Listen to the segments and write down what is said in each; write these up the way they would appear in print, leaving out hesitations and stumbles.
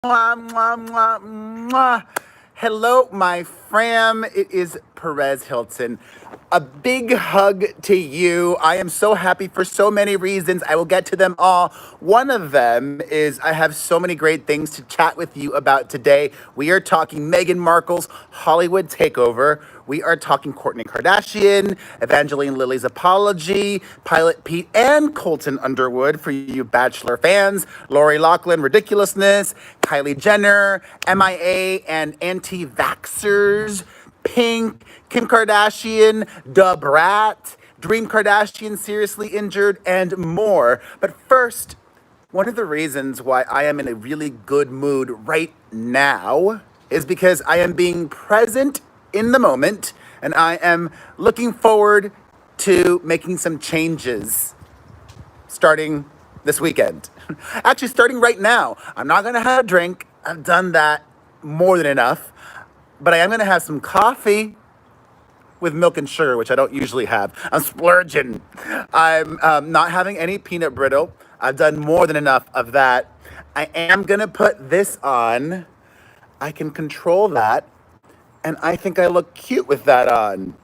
Mwah, mwah, mwah, mwah. Hello, my fam. It is Perez Hilton. A big hug to you. I am so happy for so many reasons. I will get to them all. One of them is I have so many great things to chat with you about today. We are talking Meghan Markle's Hollywood takeover. We are talking Kourtney Kardashian, Evangeline Lilly's apology, Pilot Pete and Colton Underwood for you Bachelor fans, Lori Loughlin ridiculousness, Kylie Jenner, M.I.A. and anti-vaxxers, Pink, Kim Kardashian, Brat, Dream Kardashian seriously injured, and more. But first, one of the reasons why I am in a really good mood right now is because I am being present in the moment and I am looking forward to making some changes starting this weekend. Actually, starting right now. I'm not gonna have a drink. I've done that more than enough. But I am gonna have some coffee with milk and sugar, which I don't usually have. I'm splurging. I'm not having any peanut brittle. I've done more than enough of that. I am gonna put this on. I can control that. And I think I look cute with that on.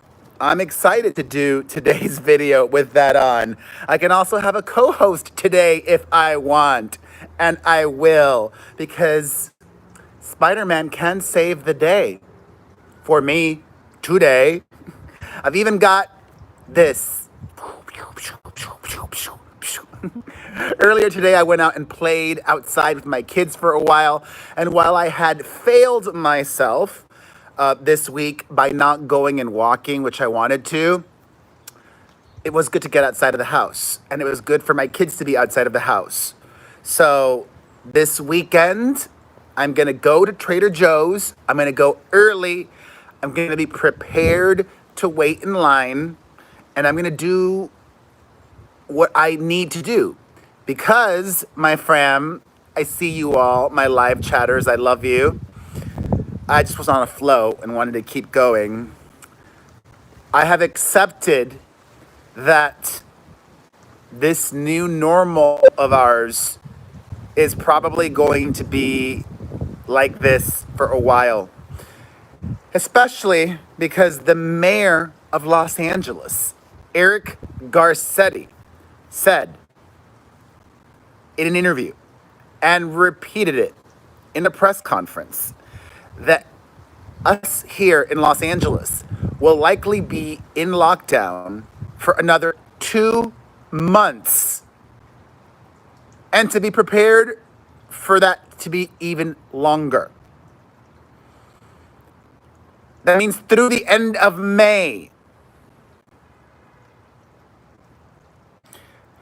I'm excited to do today's video with that on. I can also have a co-host today if I want. And I will, because Spider-Man can save the day for me today. I've even got this. Earlier today, I went out and played outside with my kids for a while. And while I had failed myself this week by not going and walking, which I wanted to, it was good to get outside of the house. And it was good for my kids to be outside of the house. So this weekend, I'm going to go to Trader Joe's. I'm going to go early. I'm going to be prepared to wait in line. And I'm going to do what I need to do. Because, my fam, I see you all, my live chatters. I love you. I just was on a flow and wanted to keep going. I have accepted that this new normal of ours is probably going to be like this for a while. Especially because the mayor of Los Angeles, Eric Garcetti, said in an interview and repeated it in a press conference that us here in Los Angeles will likely be in lockdown for another 2 months. And to be prepared for that to be even longer. That means through the end of May.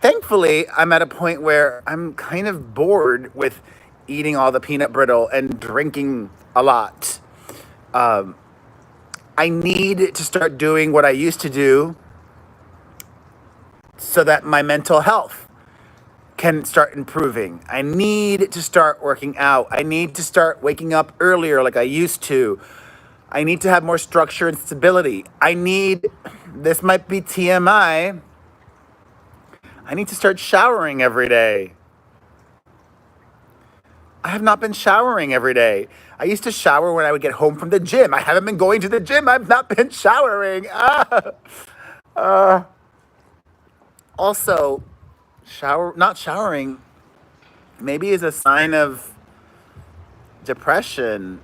Thankfully, I'm at a point where I'm kind of bored with eating all the peanut brittle and drinking a lot. I need to start doing what I used to do so that my mental health can start improving. I need to start working out. I need to start waking up earlier like I used to. I need to have more structure and stability. This might be TMI, I need to start showering every day. I have not been showering every day. I used to shower when I would get home from the gym. I haven't been going to the gym. I've not been showering. Also, not showering maybe is a sign of depression.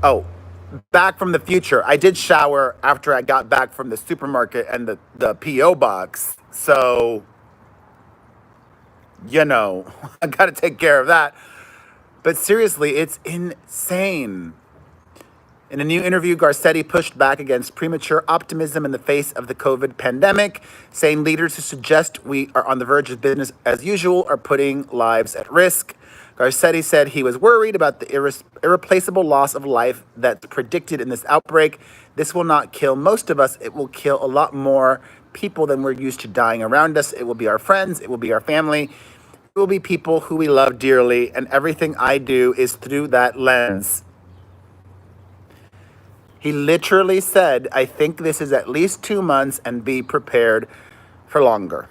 Oh, back from the future. I did shower after I got back from the supermarket and the P.O. box. So, I got to take care of that. But seriously, it's insane. In a new interview, Garcetti pushed back against premature optimism in the face of the COVID pandemic, saying leaders who suggest we are on the verge of business as usual are putting lives at risk. Garcetti said he was worried about the irreplaceable loss of life that's predicted in this outbreak. This will not kill most of us. It will kill a lot more people than we're used to dying around us. It will be our friends. It will be our family. It will be people who we love dearly. And everything I do is through that lens. He literally said, I think this is at least 2 months and be prepared for longer.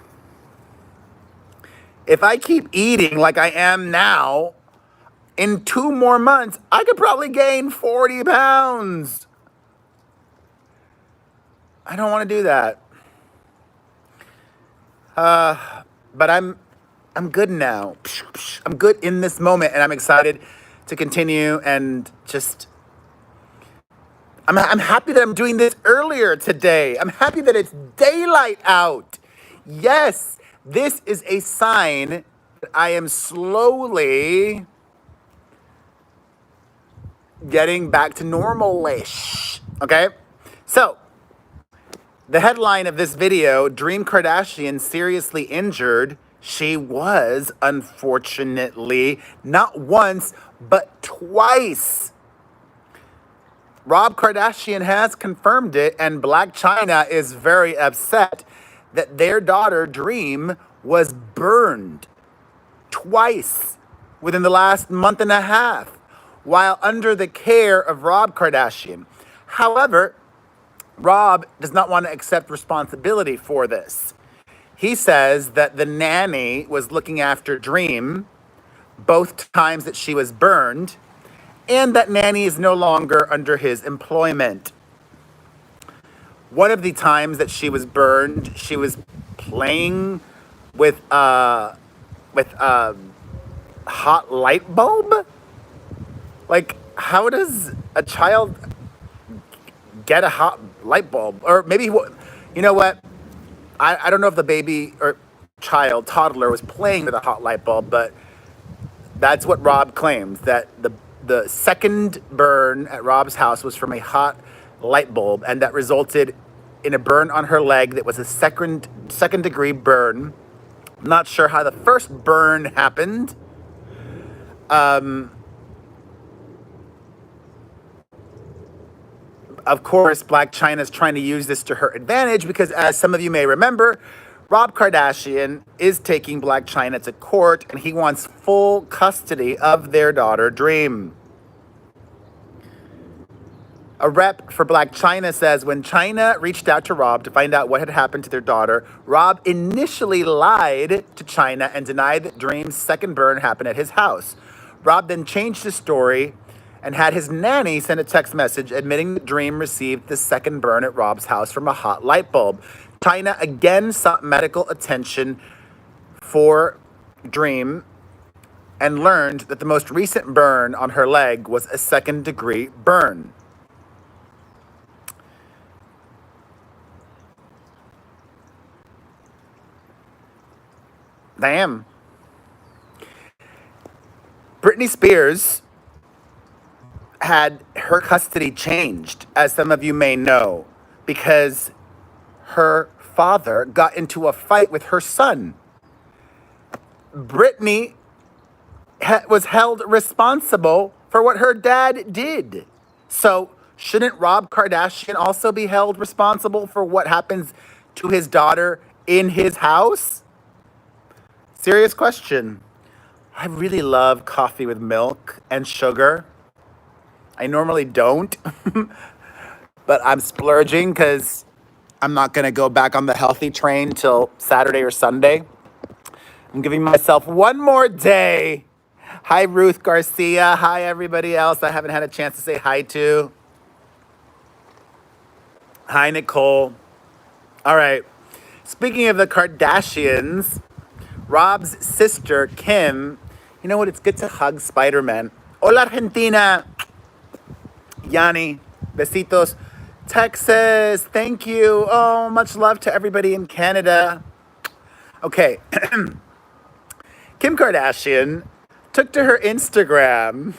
If I keep eating like I am now, In 2 more months, I could probably gain 40 pounds. I don't want to do that. But I'm good now. I'm good in this moment, and I'm excited to continue and just. I'm happy that I'm doing this earlier today. I'm happy that it's daylight out. Yes, this is a sign that I am slowly getting back to normal-ish. Okay? So, the headline of this video, Dream Kardashian seriously injured. She was, unfortunately, not once, but twice. Rob Kardashian has confirmed it, and Blac Chyna is very upset that their daughter, Dream, was burned twice within the last month and a half while under the care of Rob Kardashian. However, Rob does not want to accept responsibility for this. He says that the nanny was looking after Dream both times that she was burned, and that nanny is no longer under his employment. One of the times that she was burned, she was playing with a hot light bulb. Like, how does a child get a hot light bulb? Or maybe, you know what? I don't know if the baby or child, toddler, was playing with a hot light bulb, but that's what Rob claims, that the second burn at Rob's house was from a hot light bulb, and that resulted in a burn on her leg that was a second degree burn. I'm not sure how the first burn happened. Of course, Blac Chyna is trying to use this to her advantage because, as some of you may remember, Rob Kardashian is taking Blac Chyna to court, and he wants full custody of their daughter, Dream. A rep for Blac Chyna says when Chyna reached out to Rob to find out what had happened to their daughter, Rob initially lied to Chyna and denied that Dream's second burn happened at his house. Rob then changed his story and had his nanny send a text message admitting that Dream received the second burn at Rob's house from a hot light bulb. Chyna again sought medical attention for Dream and learned that the most recent burn on her leg was a second-degree burn. Damn. Britney Spears had her custody changed, as some of you may know, because her father got into a fight with her son. Britney was held responsible for what her dad did. So shouldn't Rob Kardashian also be held responsible for what happens to his daughter in his house? Serious question. I really love coffee with milk and sugar. I normally don't, but I'm splurging because I'm not going to go back on the healthy train till Saturday or Sunday. I'm giving myself one more day. Hi, Ruth Garcia. Hi, everybody else I haven't had a chance to say hi to. Hi, Nicole. All right. Speaking of the Kardashians, Rob's sister, Kim, you know what? It's good to hug Spider-Man. Hola, Argentina. Yanni, besitos. Texas, thank you. Oh, much love to everybody in Canada. Okay. Kim Kardashian took to her Instagram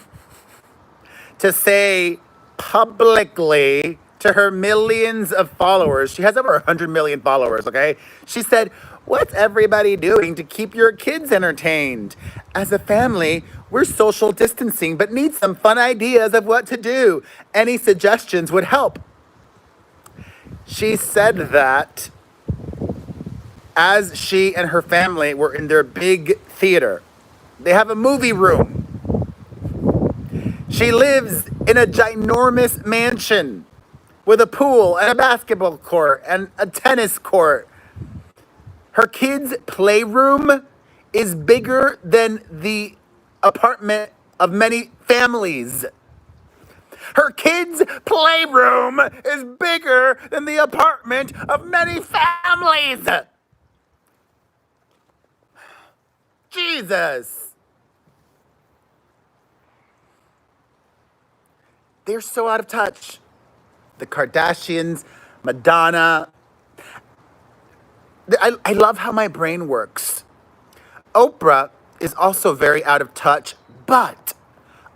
to say publicly to her millions of followers, she has over 100 million followers, okay? She said, "What's everybody doing to keep your kids entertained? As a family, we're social distancing, but need some fun ideas of what to do. Any suggestions would help." She said that as she and her family were in their big theater. They have a movie room. She lives in a ginormous mansion with a pool and a basketball court and a tennis court. Her kids' playroom is bigger than the apartment of many families. Her kids' playroom is bigger than the apartment of many families. Jesus. They're so out of touch. The Kardashians, Madonna. I love how my brain works. Oprah is also very out of touch, but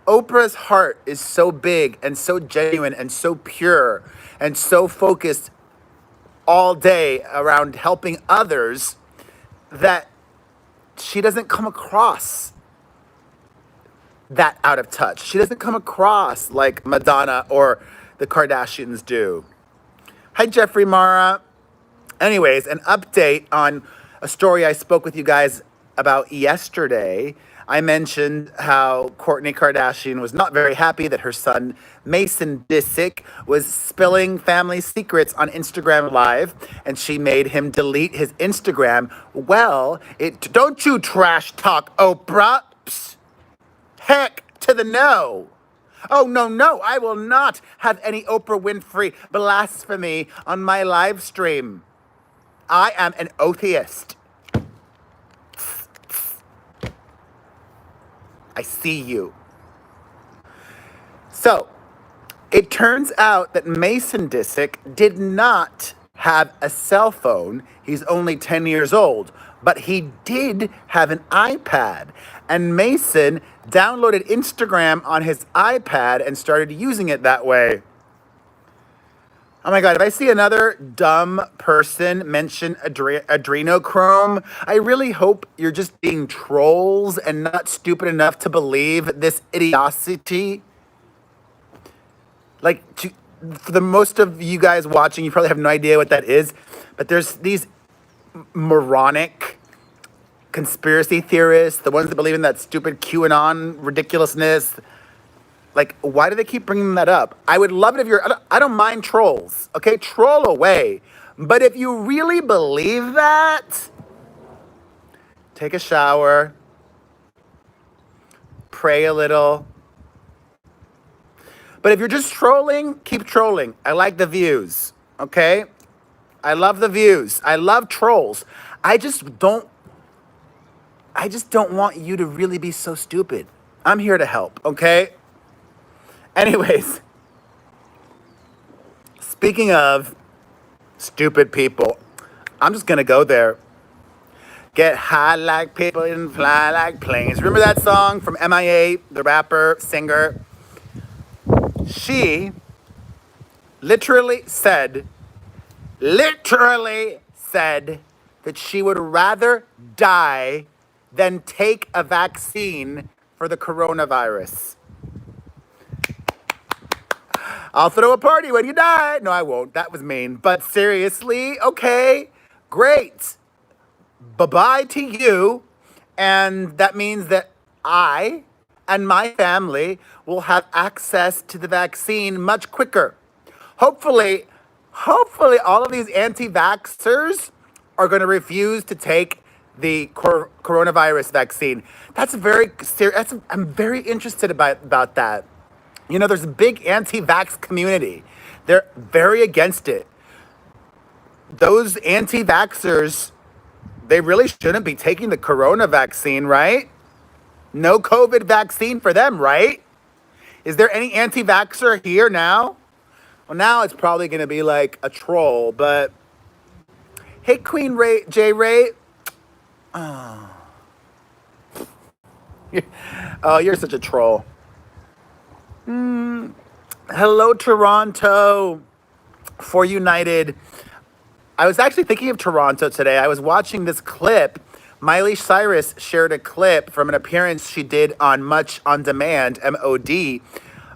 Oprah's heart is so big and so genuine and so pure and so focused all day around helping others that she doesn't come across that out of touch. She doesn't come across like Madonna or the Kardashians do. Hi, Jeffrey Mara. Anyways, an update on a story I spoke with you guys about yesterday. I mentioned how Kourtney Kardashian was not very happy that her son, Mason Disick, was spilling family secrets on Instagram Live, and she made him delete his Instagram. Well, don't you trash talk, Oprah. Psst. Heck to the no. Oh, no, I will not have any Oprah Winfrey blasphemy on my live stream. I am an atheist. I see you. So, it turns out that Mason Disick did not have a cell phone. He's only 10 years old, but he did have an iPad. And Mason downloaded Instagram on his iPad and started using it that way. Oh my God, if I see another dumb person mention adrenochrome, I really hope you're just being trolls and not stupid enough to believe this idiocy. For the most of you guys watching, you probably have no idea what that is, but there's these moronic conspiracy theorists, the ones that believe in that stupid QAnon ridiculousness. Why do they keep bringing that up? I would love it if I don't mind trolls, okay? Troll away. But if you really believe that, take a shower, pray a little. But if you're just trolling, keep trolling. I like the views, okay? I love the views. I love trolls. I just don't want you to really be so stupid. I'm here to help, okay? Anyways, speaking of stupid people, I'm just going to go there. Get high like people and fly like planes. Remember that song from M.I.A., the rapper, singer? She literally said that she would rather die than take a vaccine for the coronavirus. I'll throw a party when you die. No, I won't. That was mean. But seriously, okay, great. Bye-bye to you. And that means that I and my family will have access to the vaccine much quicker. Hopefully all of these anti-vaxxers are going to refuse to take the coronavirus vaccine. That's very serious. I'm very interested about that. You know, there's a big anti-vax community. They're very against it. Those anti-vaxxers, they really shouldn't be taking the corona vaccine, right? No COVID vaccine for them, right? Is there any anti-vaxxer here now? Well, now it's probably going to be like a troll, but hey, Queen Ray, J. Ray. Oh, you're such a troll. Hello, Toronto. For United. I was actually thinking of Toronto today. I was watching this clip. Miley Cyrus shared a clip from an appearance she did on Much On Demand, MOD,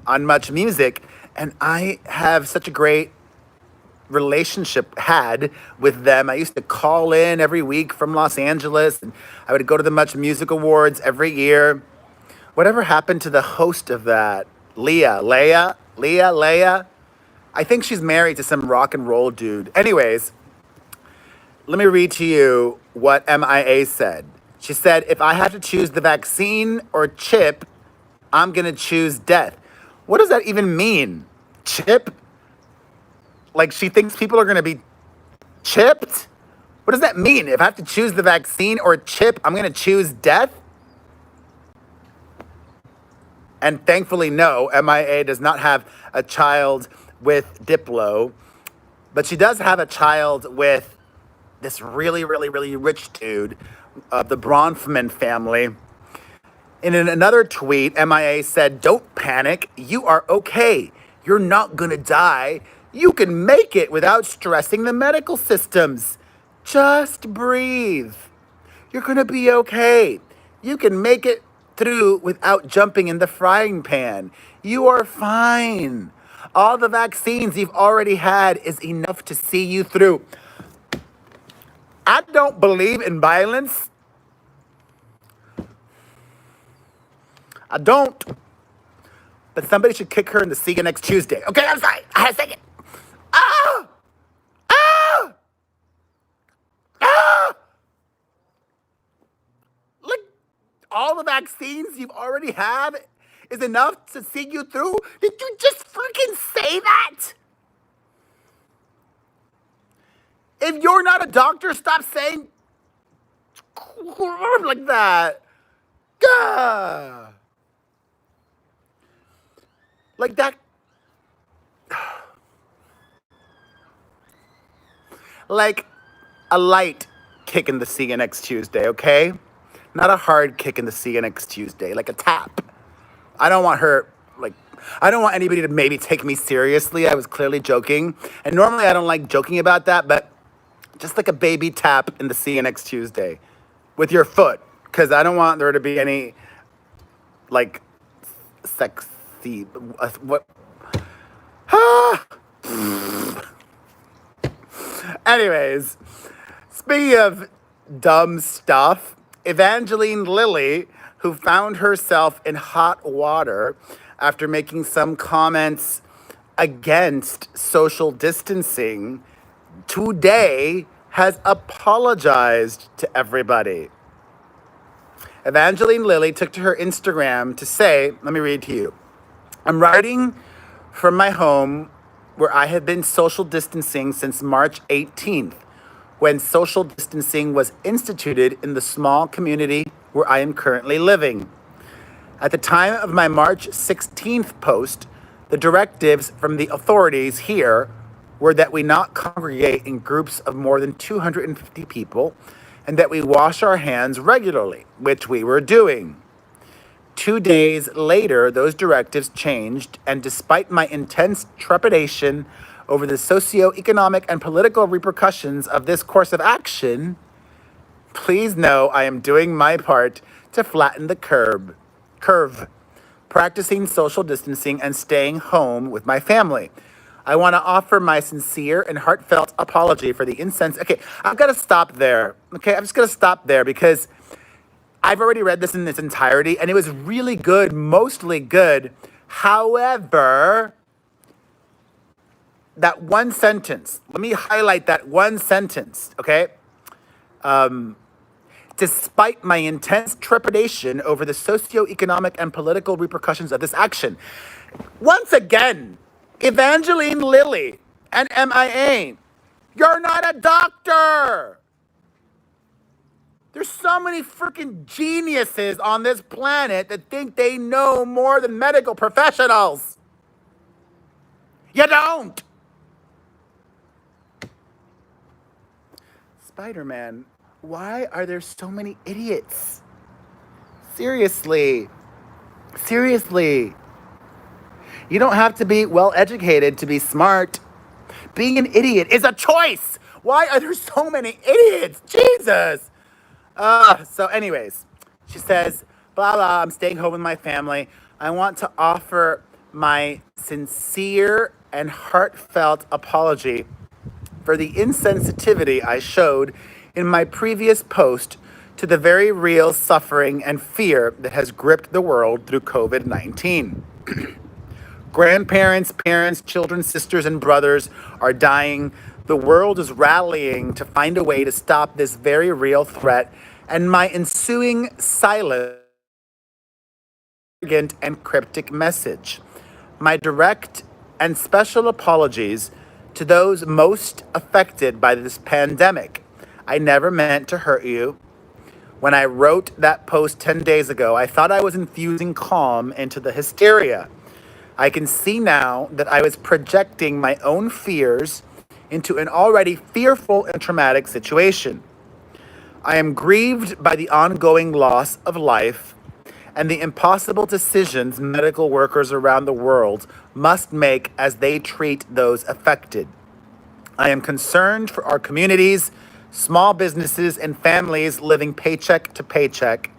on Much Music. And I have such a great relationship had with them. I used to call in every week from Los Angeles. And I would go to the Much Music Awards every year. Whatever happened to the host of that? Leah? I think she's married to some rock and roll dude. Anyways, let me read to you what M.I.A. said. She said, if I had to choose the vaccine or chip, I'm gonna choose death. What does that even mean? Chip? Like she thinks people are gonna be chipped? What does that mean? If I have to choose the vaccine or chip, I'm gonna choose death? And thankfully, no, M.I.A. does not have a child with Diplo, but she does have a child with this really, really, really rich dude of the Bronfman family. And in another tweet, M.I.A. said, "Don't panic. You are okay. You're not gonna die. You can make it without stressing the medical systems. Just breathe. You're gonna be okay. You can make it through without jumping in the frying pan. You are fine. All the vaccines you've already had is enough to see you through." I don't believe in violence. I don't. But somebody should kick her in the sea next Tuesday. Okay, I'm sorry. I had a second. Ah! Ah! Ah! Like, all the vaccines you've already have is enough to see you through? Did you just freaking say that? If you're not a doctor, stop saying like that. Gah. Like that. Like a light kick in the sea next Tuesday, okay? Not a hard kick in the sea next Tuesday, like a tap. I don't want her, like, I don't want anybody to maybe take me seriously. I was clearly joking. And normally I don't like joking about that, but just like a baby tap in the sea next Tuesday with your foot, because I don't want there to be any, like, sexy, what? Ah. Anyways, speaking of dumb stuff, Evangeline Lilly, who found herself in hot water after making some comments against social distancing, today has apologized to everybody. Evangeline Lilly took to her Instagram to say, let me read to you. "I'm writing from my home where I have been social distancing since March 18th, when social distancing was instituted in the small community where I am currently living. At the time of my March 16th post, the directives from the authorities here were that we not congregate in groups of more than 250 people and that we wash our hands regularly, which we were doing. 2 days later, those directives changed, and despite my intense trepidation over the socioeconomic and political repercussions of this course of action, please know I am doing my part to flatten the curve, practicing social distancing and staying home with my family. I want to offer my sincere and heartfelt apology for the Okay, I've got to stop there. Okay, I'm just going to stop there because I've already read this in its entirety, and it was really good, mostly good. However, that one sentence, let me highlight that one sentence, okay? Despite my intense trepidation over the socioeconomic and political repercussions of this action. Once again, Evangeline Lilly and M.I.A., you're not a doctor. There's so many freaking geniuses on this planet that think they know more than medical professionals. You don't. Spider-Man, why are there so many idiots? Seriously. You don't have to be well-educated to be smart. Being an idiot is a choice. Why are there so many idiots? Jesus. So anyways, she says, blah, blah, I'm staying home with my family. I want to offer my sincere and heartfelt apology for the insensitivity I showed in my previous post to the very real suffering and fear that has gripped the world through COVID-19. Grandparents, parents, children, sisters, and brothers are dying. The world is rallying to find a way to stop this very real threat, and my ensuing silence arrogant and cryptic message. My direct and special apologies to those most affected by this pandemic. I never meant to hurt you. When I wrote that post 10 days ago, I thought I was infusing calm into the hysteria. I can see now that I was projecting my own fears into an already fearful and traumatic situation. I am grieved by the ongoing loss of life and the impossible decisions medical workers around the world must make as they treat those affected. I am concerned for our communities, small businesses, and families living paycheck to paycheck,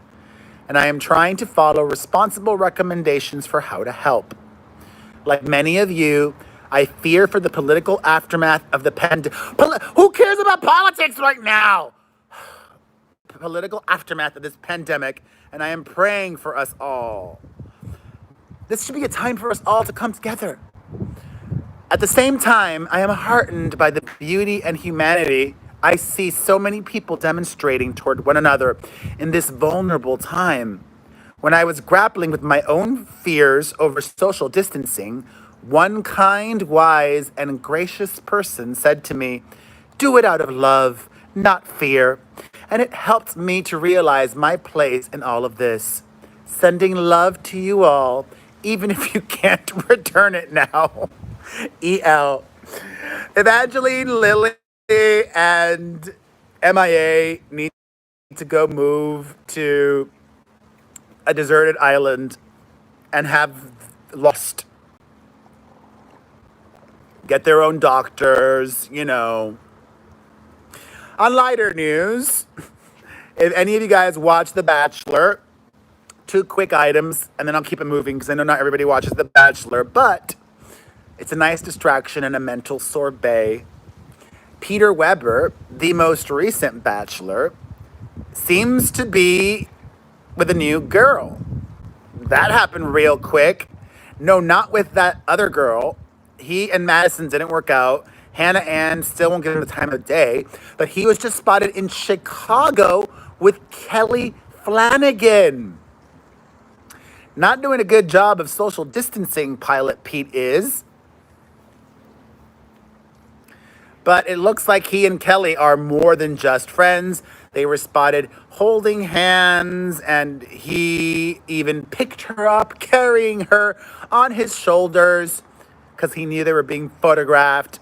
and I am trying to follow responsible recommendations for how to help. Like many of you, I fear for the political aftermath of the pandemic. Who cares about politics right now? Political aftermath of this pandemic, and I am praying for us all. This should be a time for us all to come together. At the same time, I am heartened by the beauty and humanity I see so many people demonstrating toward one another in this vulnerable time. When I was grappling with my own fears over social distancing, one kind, wise, and gracious person said to me, "Do it out of love, not fear." And it helped me to realize my place in all of this. Sending love to you all, even if you can't return it now. E.L. Evangeline Lilly and M.I.A. need to go move to a deserted island and have lost. Get their own doctors, you know. On lighter news, if any of you guys watch The Bachelor, 2 quick items, and then I'll keep it moving because I know not everybody watches The Bachelor, but it's a nice distraction and a mental sorbet. Peter Weber, the most recent Bachelor, seems to be with a new girl. That happened real quick. No, not with that other girl. He and Madison didn't work out. Hannah Ann still won't give him the time of day. But he was just spotted in Chicago with Kelly Flanagan. Not doing a good job of social distancing, Pilot Pete is. But it looks like he and Kelly are more than just friends. They were spotted holding hands, and he even picked her up, carrying her on his shoulders because he knew they were being photographed.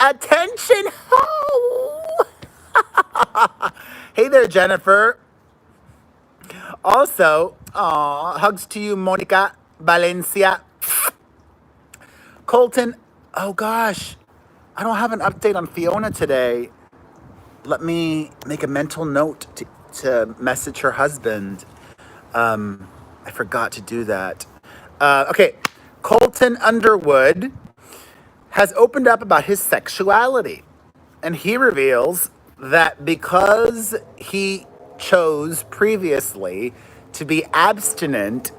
Attention, ho! Hey there, Jennifer. Also, hugs to you, Monica Valencia. Colton, oh gosh, I don't have an update on Fiona today. Let me make a mental note to message her husband. I forgot to do that. Okay, Colton Underwood has opened up about his sexuality. And he reveals that because he chose previously to be abstinent,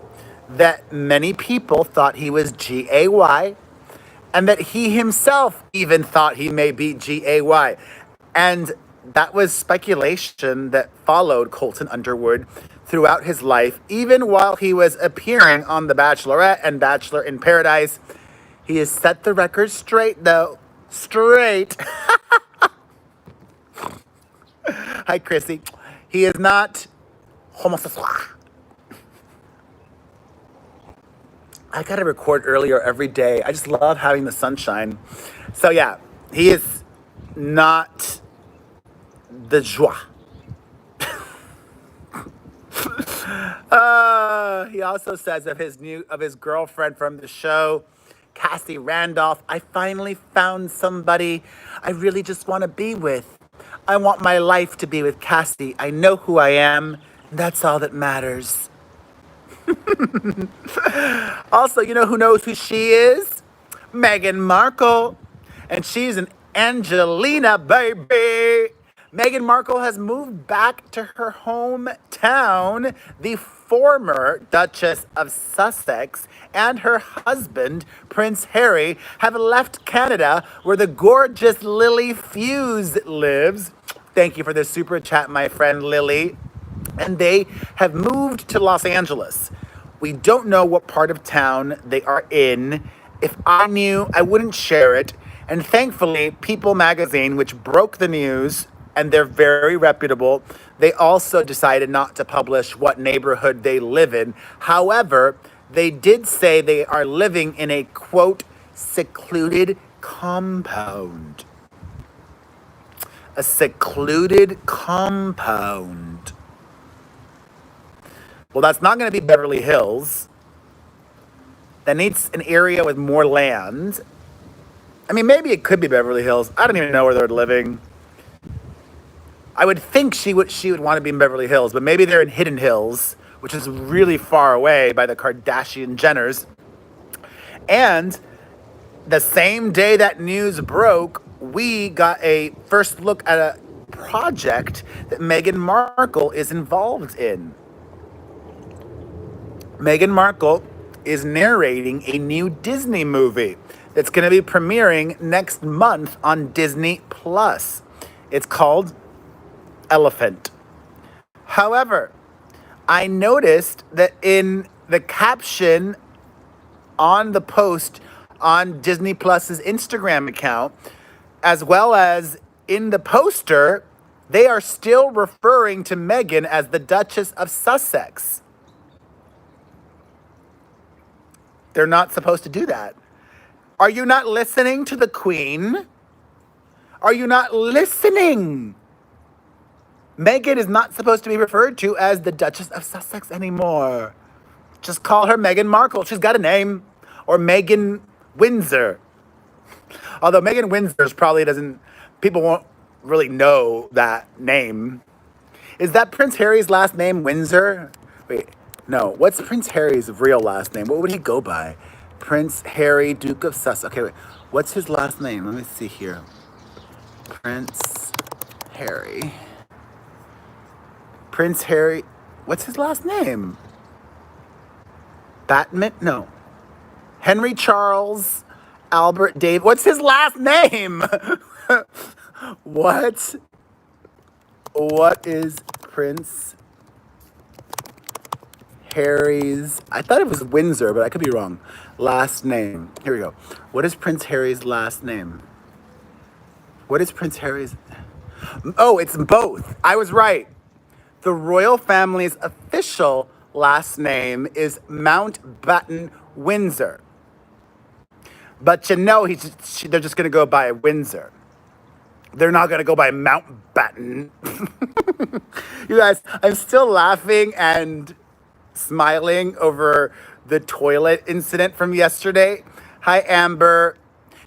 that many people thought he was GAY, and that he himself even thought he may be GAY. And that was speculation that followed Colton Underwood throughout his life, even while he was appearing on The Bachelorette and Bachelor in Paradise. He has set the record straight, though. Straight. Hi, Chrissy. He is not homosexual. I gotta record earlier every day. I just love having the sunshine. So yeah, he is not the joie. He also says of his girlfriend from the show, Cassie Randolph, "I finally found somebody I really just want to be with. I want my life to be with Cassie. I know who I am. That's all that matters." Also, you know who knows who she is? Meghan Markle. And she's an Angelina baby. Meghan Markle has moved back to her hometown. The former Duchess of Sussex and her husband, Prince Harry, have left Canada, where the gorgeous Lily Fuse lives. Thank you for the super chat, my friend Lily. And they have moved to Los Angeles. We don't know what part of town they are in. If I knew, I wouldn't share it. And thankfully, People magazine, which broke the news, and they're very reputable, they also decided not to publish what neighborhood they live in. However, they did say they are living in a, quote, secluded compound. A secluded compound. Well, that's not going to be Beverly Hills. That needs an area with more land. I mean, maybe it could be Beverly Hills. I don't even know where they're living. I would think she would want to be in Beverly Hills, but maybe they're in Hidden Hills, which is really far away by the Kardashian Jenners. And the same day that news broke, we got a first look at a project that Meghan Markle is involved in. Meghan Markle is narrating a new Disney movie that's going to be premiering next month on Disney Plus. It's called Elephant. However, I noticed that in the caption on the post on Disney Plus's Instagram account, as well as in the poster, they are still referring to Meghan as the Duchess of Sussex. They're not supposed to do that. Are you not listening to the Queen? Are you not listening? Meghan is not supposed to be referred to as the Duchess of Sussex anymore. Just call her Meghan Markle. She's got a name. Or Meghan Windsor. Although Meghan Windsor's probably doesn't, people won't really know that name. Is that Prince Harry's last name, Windsor? Wait, no. What's Prince Harry's real last name? What would he go by? Prince Harry, Duke of Sussex. Okay, wait. What's his last name? Let me see here. Prince Harry. Prince Harry. What's his last name? Batman? No. Henry Charles Albert Dave. What's his last name? What? What is Prince Harry's? I thought it was Windsor, but I could be wrong. Last name. Here we go. What is Prince Harry's last name? What is Prince Harry's? Oh, it's both. I was right. The royal family's official last name is Mountbatten Windsor. But you know, they're just going to go by Windsor. They're not going to go by Mountbatten. You guys, I'm still laughing and smiling over the toilet incident from yesterday. Hi, Amber.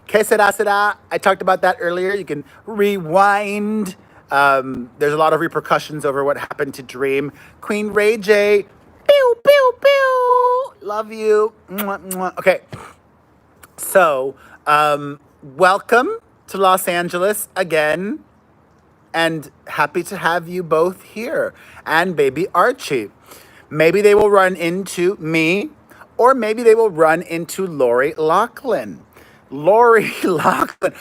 Que será? I talked about that earlier. You can rewind. There's a lot of repercussions over what happened to Dream. Queen Ray J. Pew, pew, pew. Love you. Mwah, mwah. Okay. So, welcome to Los Angeles again. And happy to have you both here. And baby Archie. Maybe they will run into me, or maybe they will run into Lori Loughlin. Lori Loughlin.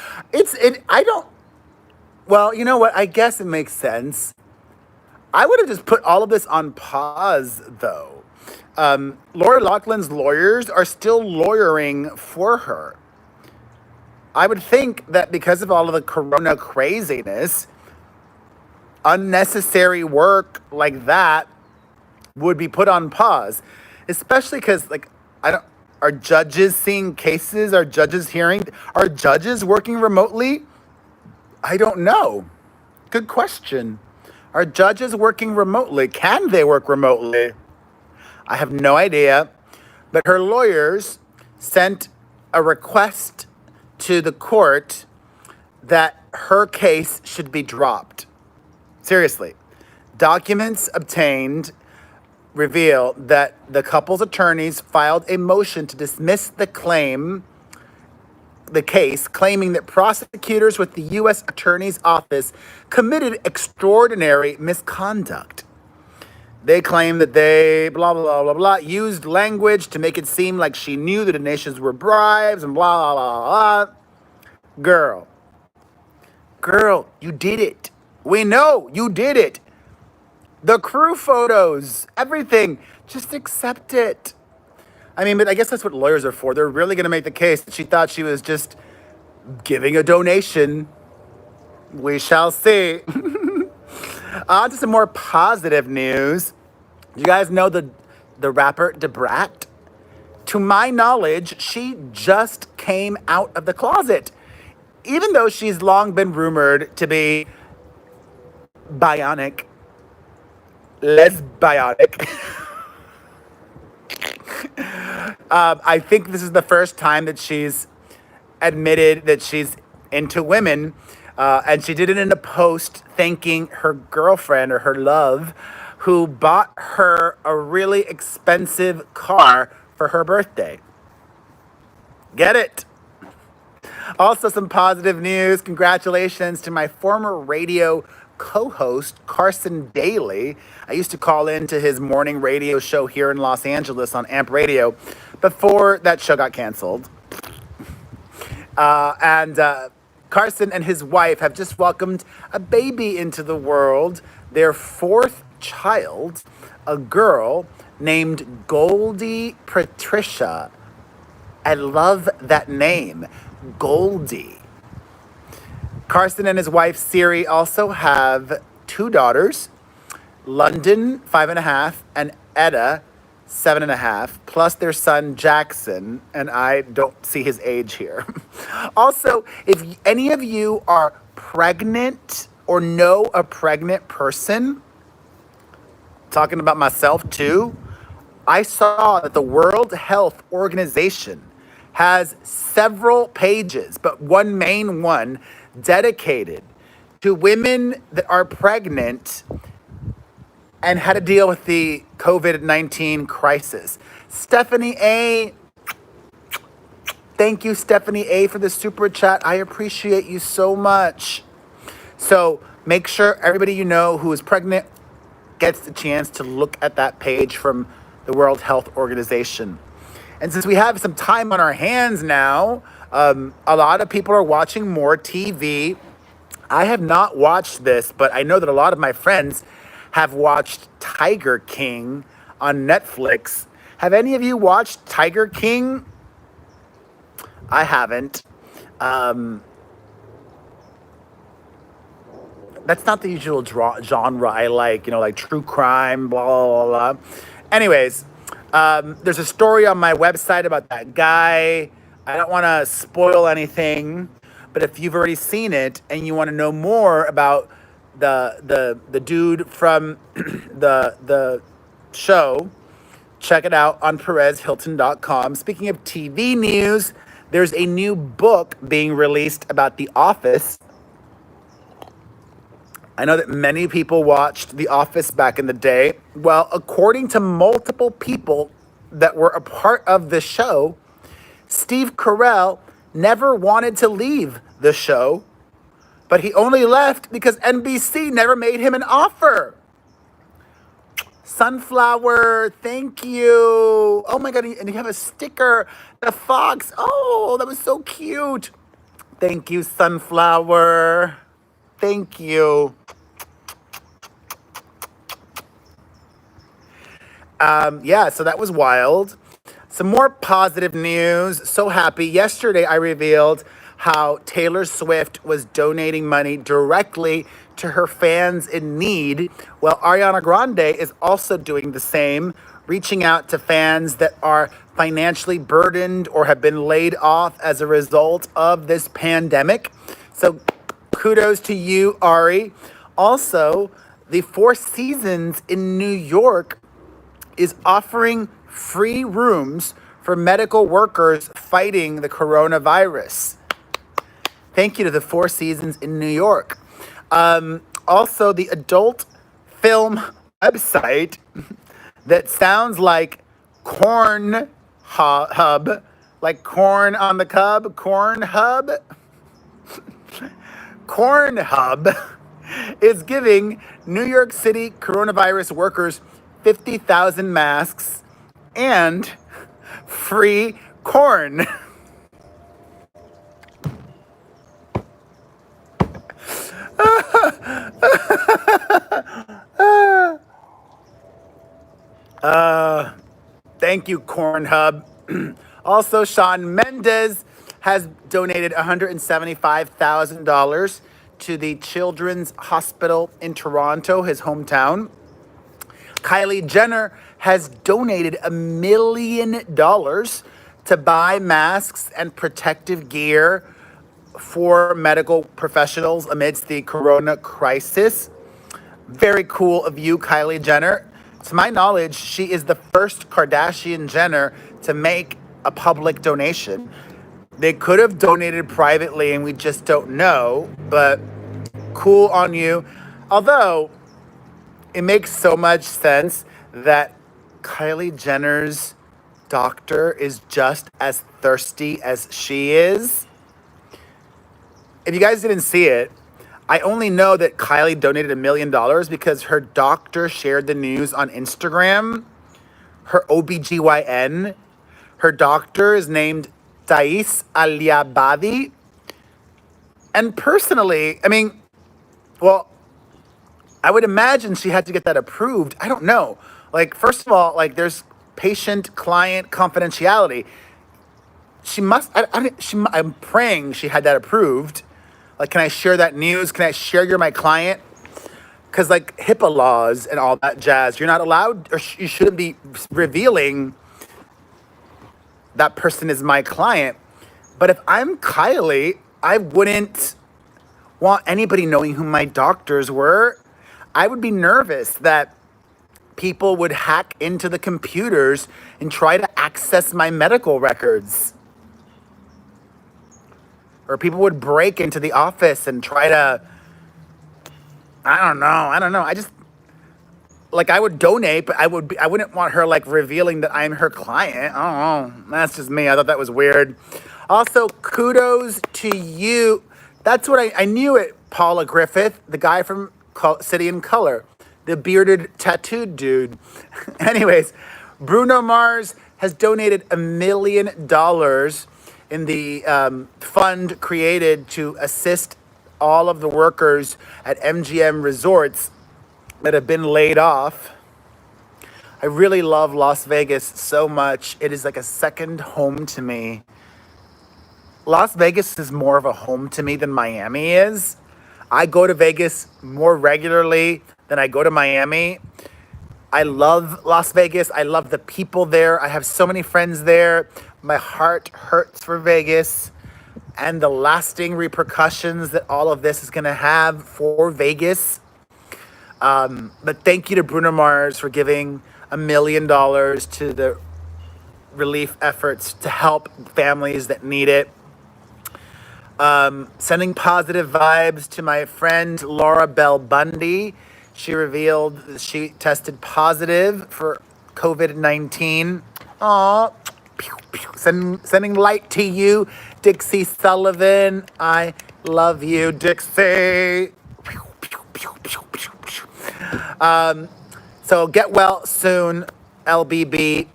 Well, you know what? I guess it makes sense. I would have just put all of this on pause, though. Lori Loughlin's lawyers are still lawyering for her. I would think that because of all of the corona craziness, unnecessary work like that would be put on pause, especially because, are judges seeing cases? Are judges hearing? Are judges working remotely? I don't know. Good question. Are judges working remotely? Can they work remotely? I have no idea. But her lawyers sent a request to the court that her case should be dropped. Seriously. Documents obtained reveal that the couple's attorneys filed a motion to dismiss the case, claiming that prosecutors with the U.S. Attorney's Office committed extraordinary misconduct. They claim that they, blah, blah, blah, blah, used language to make it seem like she knew the donations were bribes and blah, blah, blah, blah. Girl, you did it. We know you did it. The crew photos, everything, just accept it. I mean, but I guess that's what lawyers are for. They're really going to make the case that she thought she was just giving a donation. We shall see. On to some more positive news. You guys know the rapper Brat? To my knowledge, she just came out of the closet, even though she's long been rumored to be bionic, lesbionic. I think this is the first time that she's admitted that she's into women. And she did it in a post thanking her girlfriend or her love who bought her a really expensive car for her birthday. Get it? Also, some positive news. Congratulations to my former radio co-host, Carson Daly. I used to call into his morning radio show here in Los Angeles on AMP Radio before that show got canceled. And Carson and his wife have just welcomed a baby into the world, their fourth child, a girl named Goldie Patricia. I love that name, Goldie. Carson and his wife, Siri, also have two daughters, London, 5.5, and Etta, 7.5, plus their son, Jackson, and I don't see his age here. Also, if any of you are pregnant or know a pregnant person, talking about myself too, I saw that the World Health Organization has several pages, but one main one dedicated to women that are pregnant and how to deal with the COVID-19 crisis. Stephanie A., thank you, Stephanie A., for the super chat. I appreciate you so much. So make sure everybody you know who is pregnant gets the chance to look at that page from the World Health Organization. And since we have some time on our hands now, a lot of people are watching more TV. I have not watched this, but I know that a lot of my friends have watched Tiger King on Netflix. Have any of you watched Tiger King? I haven't. That's not the usual genre I like, like true crime, blah, blah, blah, blah. Anyways, there's a story on my website about that guy. I don't want to spoil anything, but if you've already seen it and you want to know more about the dude from the show, check it out on PerezHilton.com. Speaking of TV news, there's a new book being released about The Office. I know that many people watched The Office back in the day. Well, according to multiple people that were a part of the show, Steve Carell never wanted to leave the show, but he only left because NBC never made him an offer. Sunflower, thank you. Oh my God, and you have a sticker, the fox. Oh, that was so cute. Thank you, Sunflower. Thank you. Yeah, so that was wild. Some more positive news. So happy. Yesterday, I revealed how Taylor Swift was donating money directly to her fans in need. Well, Ariana Grande is also doing the same, reaching out to fans that are financially burdened or have been laid off as a result of this pandemic. So kudos to you, Ari. Also, the Four Seasons in New York is offering free rooms for medical workers fighting the coronavirus. Thank you to the Four Seasons in New York. Also, the adult film website that sounds like Corn Hub, like corn on the cob, Corn Hub. Corn Hub is giving New York City coronavirus workers 50,000 masks and free corn. Thank you, Cornhub. Also, Shawn Mendes has donated $175,000 to the Children's Hospital in Toronto, his hometown. Kylie Jenner has donated $1 million to buy masks and protective gear for medical professionals amidst the corona crisis. Very cool of you, Kylie Jenner. To my knowledge, she is the first Kardashian Jenner to make a public donation. They could have donated privately and we just don't know, but cool on you. Although, it makes so much sense that Kylie Jenner's doctor is just as thirsty as she is. If you guys didn't see it, I only know that Kylie donated $1 million because her doctor shared the news on Instagram. Her OBGYN, her doctor is named Thais Aliabadi. And personally, well, I would imagine she had to get that approved. I don't know. Like, first of all, like, there's patient-client confidentiality. I'm praying she had that approved. Like, can I share that news? Can I share you're my client? Because, like, HIPAA laws and all that jazz, you're not allowed, or you shouldn't be revealing that person is my client. But if I'm Kylie, I wouldn't want anybody knowing who my doctors were. I would be nervous that people would hack into the computers and try to access my medical records. Or people would break into the office and try to, I don't know. I would donate, but I wouldn't want her like revealing that I'm her client. I don't know. That's just me. I thought that was weird. Also, kudos to you. That's what I knew it, Paula Griffith, the guy from City and Color, the bearded tattooed dude. Anyways, Bruno Mars has donated $1 million in the fund created to assist all of the workers at MGM resorts that have been laid off. I really love Las Vegas so much. It is like a second home to me. Las Vegas is more of a home to me than Miami is. I go to Vegas more regularly than I go to Miami. I love Las Vegas. I love the people there. I have so many friends there. My heart hurts for Vegas and the lasting repercussions that all of this is going to have for Vegas. But thank you to Bruno Mars for giving $1 million to the relief efforts to help families that need it. Sending positive vibes to my friend Laura Bell Bundy. She revealed that she tested positive for COVID-19. Aw, sending light to you, Dixie Sullivan. I love you, Dixie. So get well soon, LBB.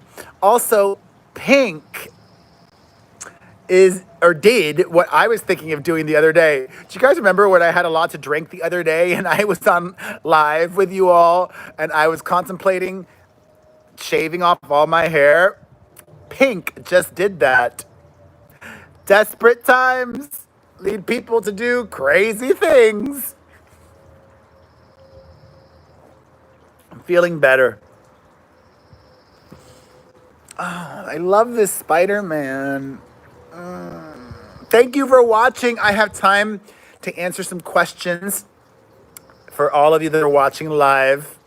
Also, Pink did what I was thinking of doing the other day. Do you guys remember when I had a lot to drink the other day and I was on live with you all and I was contemplating shaving off all my hair? Pink just did that. Desperate times lead people to do crazy things. I'm feeling better. Oh, I love this Spider-Man. Thank you for watching. I have time to answer some questions for all of you that are watching live.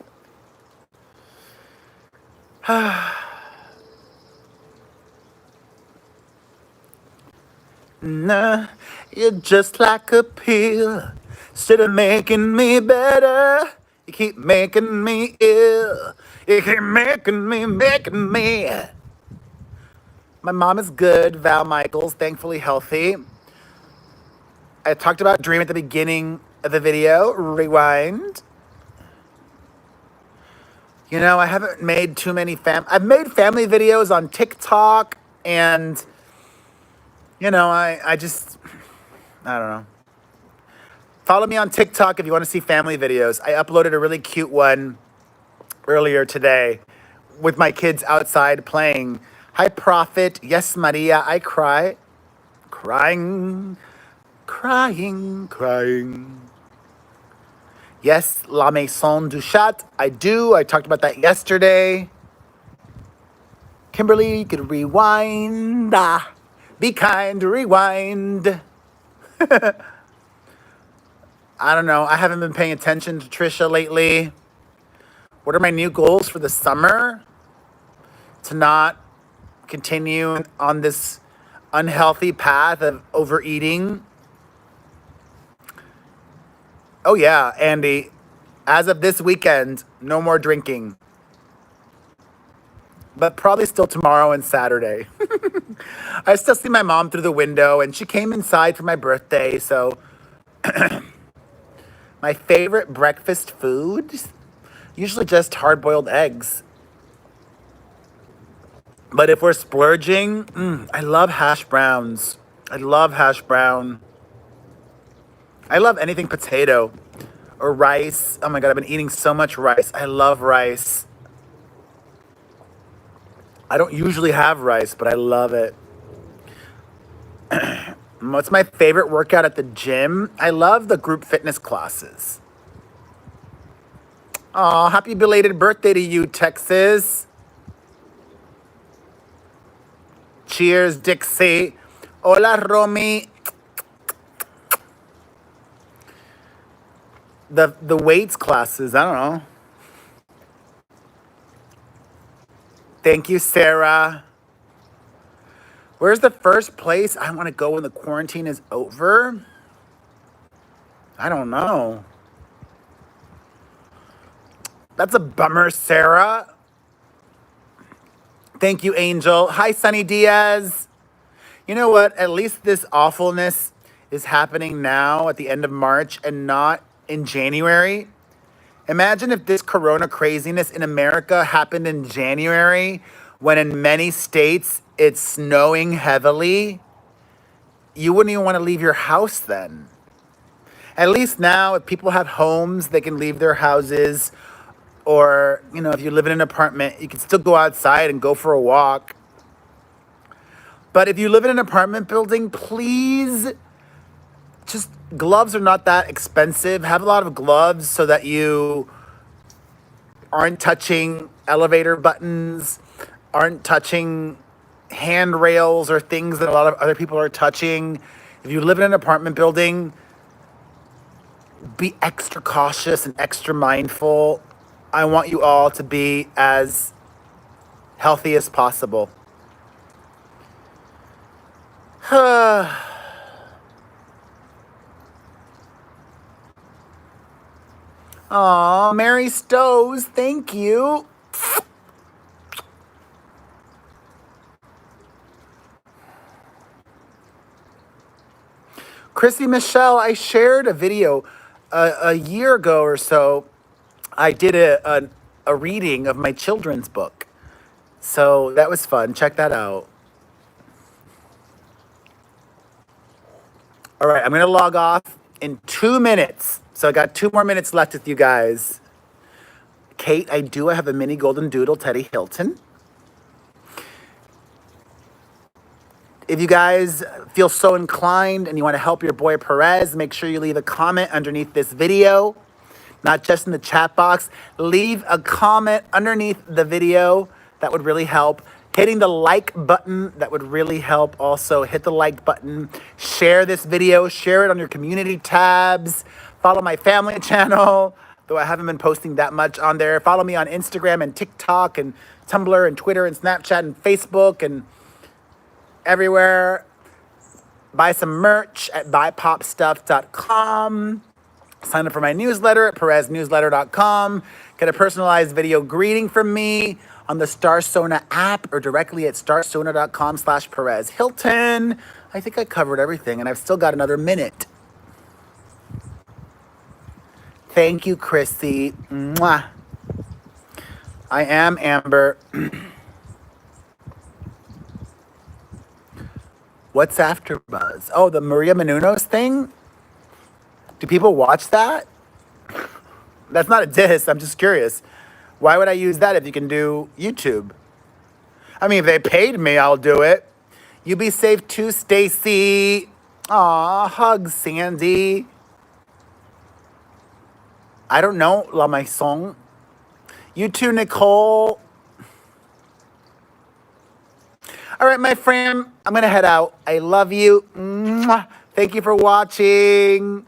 Nah, you're just like a pill. Instead of making me better, you keep making me ill. You keep making me. My mom is good, Val Michaels, thankfully healthy. I talked about Dream at the beginning of the video. Rewind. You know, I haven't made too many I've made family videos on TikTok and, you know, I don't know. Follow me on TikTok if you want to see family videos. I uploaded a really cute one earlier today with my kids outside playing. Hi, Prophet. Yes, Maria, I cry. Crying, crying, crying. Yes, La Maison du Chat. I do. I talked about that yesterday. Kimberly, you could rewind. Be kind, rewind. I don't know. I haven't been paying attention to Trisha lately. What are my new goals for the summer? To not continue on this unhealthy path of overeating. Oh, yeah, Andy. As of this weekend, no more drinking. But probably still tomorrow and Saturday. I still see my mom through the window, and she came inside for my birthday, so my favorite breakfast food? Usually just hard-boiled eggs. But if we're splurging, I love hash browns. I love hash brown. I love anything potato or rice. Oh my God, I've been eating so much rice. I love rice. I don't usually have rice, but I love it. What's my favorite workout at the gym? I love the group fitness classes. Aw, happy belated birthday to you, Texas. Cheers, Dixie. Hola, Romy. The weights classes, I don't know. Thank you, Sarah. Where's the first place I want to go when the quarantine is over? I don't know. That's a bummer, Sarah. Thank you, Angel. Hi, Sunny Diaz. You know what? At least this awfulness is happening now at the end of March and not in January. Imagine if this corona craziness in America happened in January when in many states it's snowing heavily. You wouldn't even want to leave your house then. At least now, if people have homes, they can leave their houses. Or, if you live in an apartment, you can still go outside and go for a walk. But if you live in an apartment building, please, gloves are not that expensive. Have a lot of gloves so that you aren't touching elevator buttons, aren't touching handrails or things that a lot of other people are touching. If you live in an apartment building, be extra cautious and extra mindful. I want you all to be as healthy as possible. Aw, Mary Stows, thank you. Chrissy Michelle, I shared a video a year ago or so. I did a reading of my children's book. So that was fun. Check that out. All right, I'm going to log off in 2 minutes. So I got 2 more minutes left with you guys. Kate, I have a mini golden doodle Teddy Hilton. If you guys feel so inclined and you want to help your boy Perez, make sure you leave a comment underneath this video. Not just in the chat box. Leave a comment underneath the video. That would really help. Hitting the like button, that would really help also. Hit the like button. Share this video. Share it on your community tabs. Follow my family channel, though I haven't been posting that much on there. Follow me on Instagram and TikTok and Tumblr and Twitter and Snapchat and Facebook and everywhere. Buy some merch at buypopstuff.com. Sign up for my newsletter at pereznewsletter.com. Get a personalized video greeting from me on the Starsona app or directly at starsona.com/Perez Hilton. I think I covered everything and I've still got another minute. Thank you, Chrissy. Mwah. I am Amber. What's after Buzz? Oh, the Maria Menounos thing? Do people watch that? That's not a diss. I'm just curious. Why would I use that if you can do YouTube? I mean, if they paid me, I'll do it. You be safe too, Stacy. Aw, hugs, Sandy. I don't know, La Maison. You too, Nicole. All right, my friend, I'm going to head out. I love you. Mwah. Thank you for watching.